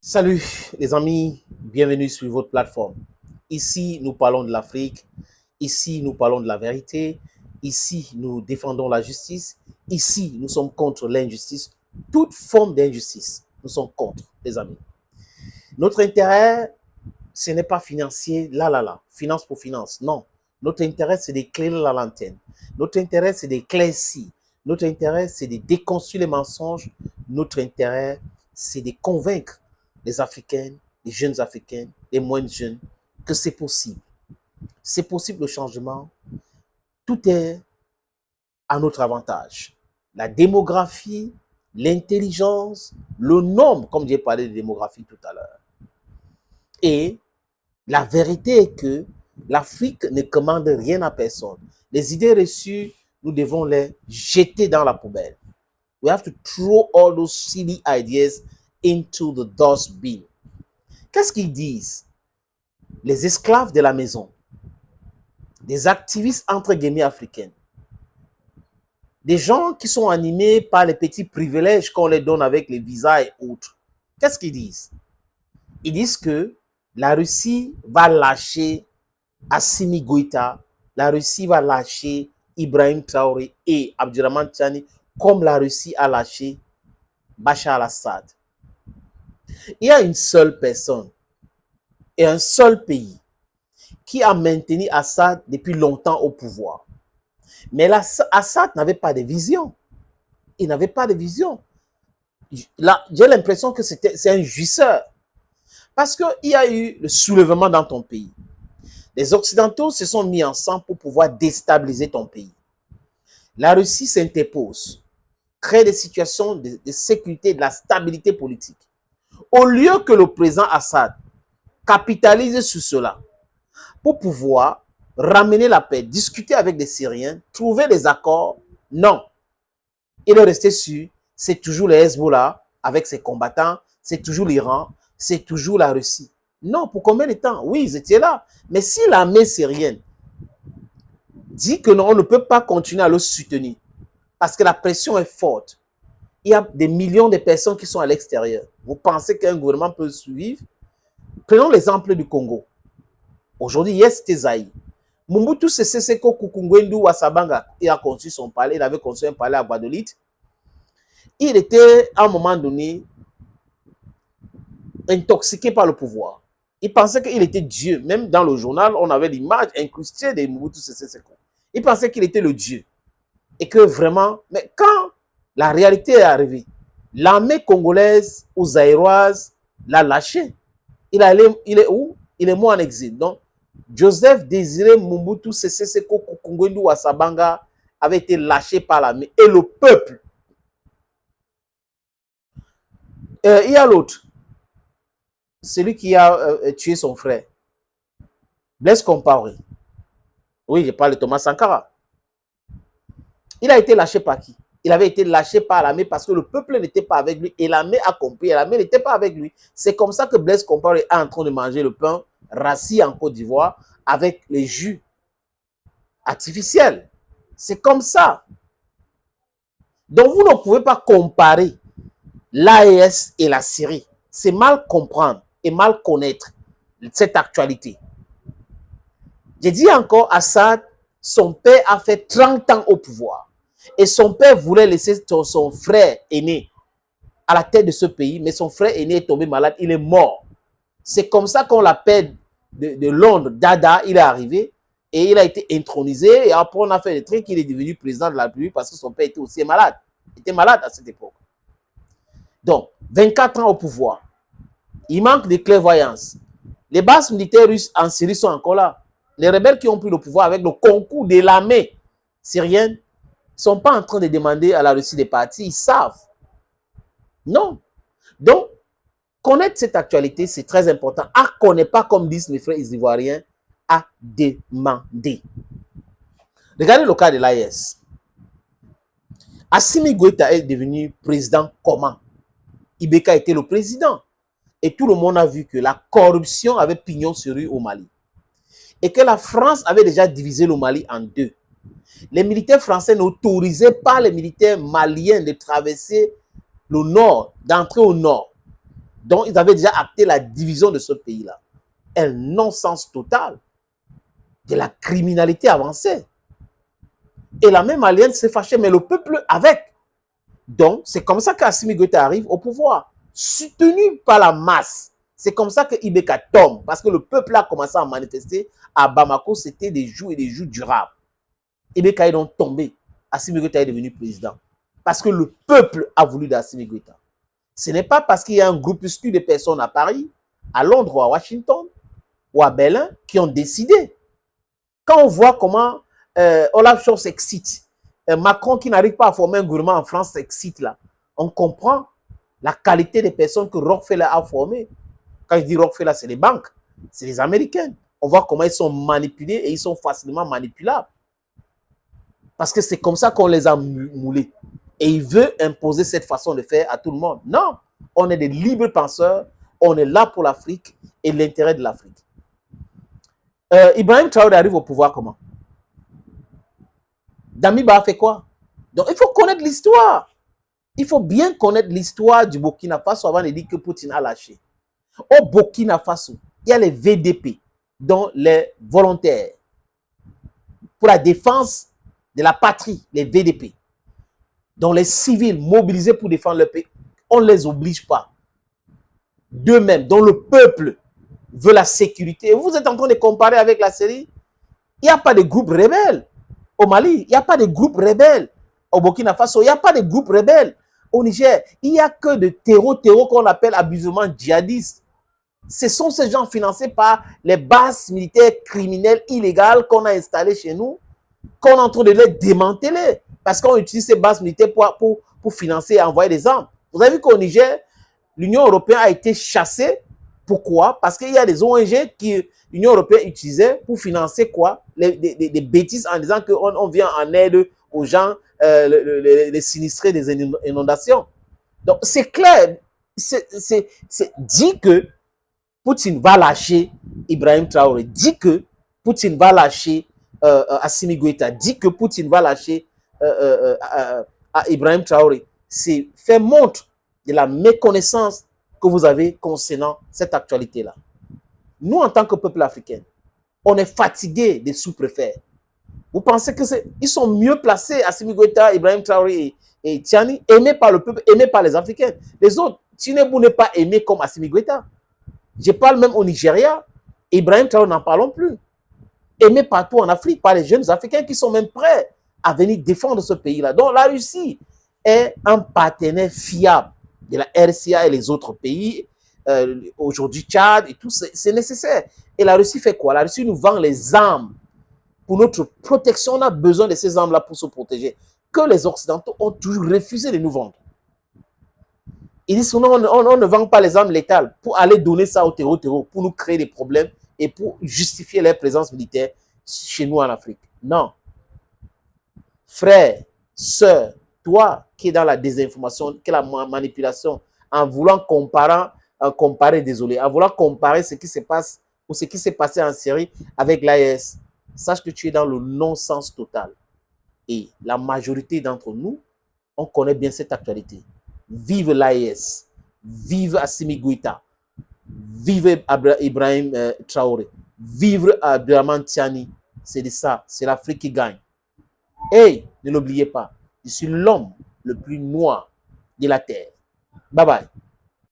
Salut les amis, bienvenue sur votre plateforme. Ici, nous parlons de l'Afrique. Ici, nous parlons de la vérité. Ici, nous défendons la justice. Ici, nous sommes contre l'injustice. Toute forme d'injustice, nous sommes contre, les amis. Notre intérêt, ce n'est pas financier, finance pour finance. Non. Notre intérêt, c'est d'éclairer la lanterne. Notre intérêt, c'est d'éclaircir. Notre intérêt, c'est de déconstruire les mensonges. Notre intérêt, c'est de convaincre les Africaines, les jeunes Africains, les moins jeunes, que c'est possible. C'est possible le changement. Tout est à notre avantage. La démographie, l'intelligence, le nombre, comme j'ai parlé de démographie tout à l'heure. Et la vérité est que l'Afrique ne commande rien à personne. Les idées reçues, nous devons les jeter dans la poubelle. We have to throw all those silly ideas into the dustbin. Qu'est-ce qu'ils disent? Les esclaves de la maison, des activistes entre guillemets africains, des gens qui sont animés par les petits privilèges qu'on les donne avec les visas et autres. Qu'est-ce qu'ils disent? Ils disent que la Russie va lâcher Assimi Goïta, la Russie va lâcher Ibrahim Traoré et Abdurrahman Tchani comme la Russie a lâché Bachar al-Assad. Il y a une seule personne et un seul pays qui a maintenu Assad depuis longtemps au pouvoir. Mais Assad n'avait pas de vision. Il n'avait pas de vision. Là, j'ai l'impression que c'est un jouisseur. Parce qu'il y a eu le soulèvement dans ton pays. Les Occidentaux se sont mis ensemble pour pouvoir déstabiliser ton pays. La Russie s'interpose, crée des situations de sécurité, de la stabilité politique. Au lieu que le président Assad capitalise sur cela pour pouvoir ramener la paix, discuter avec les Syriens, trouver des accords, non. Il est resté sur, c'est toujours les Hezbollah avec ses combattants, c'est toujours l'Iran, c'est toujours la Russie. Non, pour combien de temps? Oui, ils étaient là. Mais si l'armée syrienne dit que non, on ne peut pas continuer à le soutenir parce que la pression est forte, il y a des millions de personnes qui sont à l'extérieur. Vous pensez qu'un gouvernement peut suivre? Prenons l'exemple du Congo. Aujourd'hui, yes, Tezaï. Mobutu Sese Seko Kukungwendu Wasabanga, il a construit son palais, il avait construit un palais à Guadeloupe. Il était, à un moment donné, intoxiqué par le pouvoir. Il pensait qu'il était Dieu. Même dans le journal, on avait l'image incrustée de Mobutu Sese Seko. Il pensait qu'il était le Dieu. Et que vraiment, mais quand la réalité est arrivée, l'armée congolaise ou zaïroise l'a lâché. Il est où? Il est mort en exil. Donc, Joseph Désiré Mobutu Sese Seko Kukungwendu Wasabanga avait été lâché par l'armée et le peuple. Il y a l'autre, celui qui a tué son frère, Blaise Compaoré. Oui, je parle de Thomas Sankara. Il a été lâché par qui? Il avait été lâché par l'armée parce que le peuple n'était pas avec lui et l'armée a compris, l'armée n'était pas avec lui. C'est comme ça que Blaise Compaoré est en train de manger le pain rassis en Côte d'Ivoire avec les jus artificiels. C'est comme ça. Donc vous ne pouvez pas comparer l'AES et la Syrie. C'est mal comprendre et mal connaître cette actualité. J'ai dit encore, Assad, son père a fait 30 ans au pouvoir. Et son père voulait laisser son frère aîné à la tête de ce pays, mais son frère aîné est tombé malade, il est mort. C'est comme ça qu'on l'appelle de Londres, Dada, il est arrivé et il a été intronisé. Et après, on a fait des trucs, il est devenu président de la République parce que son père était aussi malade. Il était malade à cette époque. Donc, 24 ans au pouvoir. Il manque de clairvoyance. Les bases militaires russes en Syrie sont encore là. Les rebelles qui ont pris le pouvoir avec le concours de l'armée syrienne ne sont pas en train de demander à la Russie de partir. Ils savent. Non. Donc, connaître cette actualité, c'est très important. À connaître pas, comme disent mes frères ivoiriens, à demander. Regardez le cas de l'AES. Assimi Goïta est devenu président comment? Ibeka était le président. Et tout le monde a vu que la corruption avait pignon sur rue au Mali. Et que la France avait déjà divisé le Mali en deux. Les militaires français n'autorisaient pas les militaires maliens de traverser le nord, d'entrer au nord. Donc, ils avaient déjà acté la division de ce pays-là. Un non-sens total de la criminalité avancée. Et la même alliance s'est fâchée, mais le peuple avec. Donc, c'est comme ça qu'Assimi Goïta arrive au pouvoir, soutenu par la masse. C'est comme ça que Ibeka tombe, parce que le peuple a commencé à manifester. À Bamako, c'était des jours et des jours durables. Ibeka est donc tombé. Assimi Goïta est devenu président. Parce que le peuple a voulu d'Assimi Goïta. Ce n'est pas parce qu'il y a un groupuscule de personnes à Paris, à Londres ou à Washington ou à Berlin qui ont décidé. Quand on voit comment Olaf Scholz s'excite, Macron qui n'arrive pas à former un gouvernement en France s'excite là, on comprend la qualité des personnes que Rockefeller a formées. Quand je dis Rockefeller, c'est les banques, c'est les Américains. On voit comment ils sont manipulés et ils sont facilement manipulables. Parce que c'est comme ça qu'on les a moulés. Et il veut imposer cette façon de faire à tout le monde. Non, on est des libres penseurs, on est là pour l'Afrique et l'intérêt de l'Afrique. Ibrahim Traoré arrive au pouvoir comment? Damiba a fait quoi? Donc il faut connaître l'histoire. Il faut bien connaître l'histoire du Burkina Faso avant de dire que Poutine a lâché. Au Burkina Faso, il y a les VDP, dont les volontaires pour la défense de la patrie, les VDP, dont les civils mobilisés pour défendre le pays. On ne les oblige pas. D'eux-mêmes, dont le peuple veut la sécurité. Vous êtes en train de comparer avec la Syrie. Il n'y a pas de groupe rebelle. Au Mali, il n'y a pas de groupe rebelle. Au Burkina Faso, il n'y a pas de groupe rebelle. Au Niger, il n'y a que de terreau qu'on appelle abusivement djihadistes. Ce sont ces gens financés par les bases militaires criminelles illégales qu'on a installées chez nous, qu'on est en train de les démanteler. Parce qu'on utilise ces bases militaires pour financer et envoyer des armes. Vous avez vu qu'au Niger, l'Union européenne a été chassée. Pourquoi? Parce qu'il y a des ONG que l'Union européenne utilisait pour financer quoi? Des bêtises en disant qu'on vient en aide aux gens, les sinistrés des inondations. Donc, c'est clair. C'est dit que Poutine va lâcher Ibrahim Traoré, dit que Poutine va lâcher Assimi Goïta, dit que Poutine va lâcher Ibrahim Traoré. C'est fait montre de la méconnaissance que vous avez concernant cette actualité-là. Nous, en tant que peuple africain, on est fatigué des sous-préfets. Vous pensez qu'ils sont mieux placés, Assimi Goïta, Ibrahim Traoré et Tiani, aimés par le peuple, aimés par les Africains. Les autres, Tinubu n'est pas aimé comme Assimi Goïta. Je parle même au Nigeria. Ibrahim Traoré, n'en parlons plus. Aimé partout en Afrique par les jeunes Africains qui sont même prêts à venir défendre ce pays-là. Donc la Russie est un partenaire fiable de la RCA et les autres pays. Aujourd'hui, Tchad et tout, c'est nécessaire. Et la Russie fait quoi? La Russie nous vend les armes pour notre protection. On a besoin de ces armes-là pour se protéger. Que les Occidentaux ont toujours refusé de nous vendre. Ils disent qu'on ne vend pas les armes létales pour aller donner ça au terreau, pour nous créer des problèmes et pour justifier leur présence militaire chez nous en Afrique. Non. Frère, sœur, toi qui es dans la désinformation, qui est la manipulation, en voulant comparer, désolé, en voulant comparer ce qui se passe ou ce qui s'est passé en Syrie avec l'AES, sache que tu es dans le non-sens total. Et la majorité d'entre nous, on connaît bien cette actualité. Vive l'AES, vive Assimi Goïta, vive Ibrahim Traoré, vive Abdraman Tiani. C'est de ça, c'est l'Afrique qui gagne. Et ne l'oubliez pas, je suis l'homme le plus noir de la terre. Bye bye.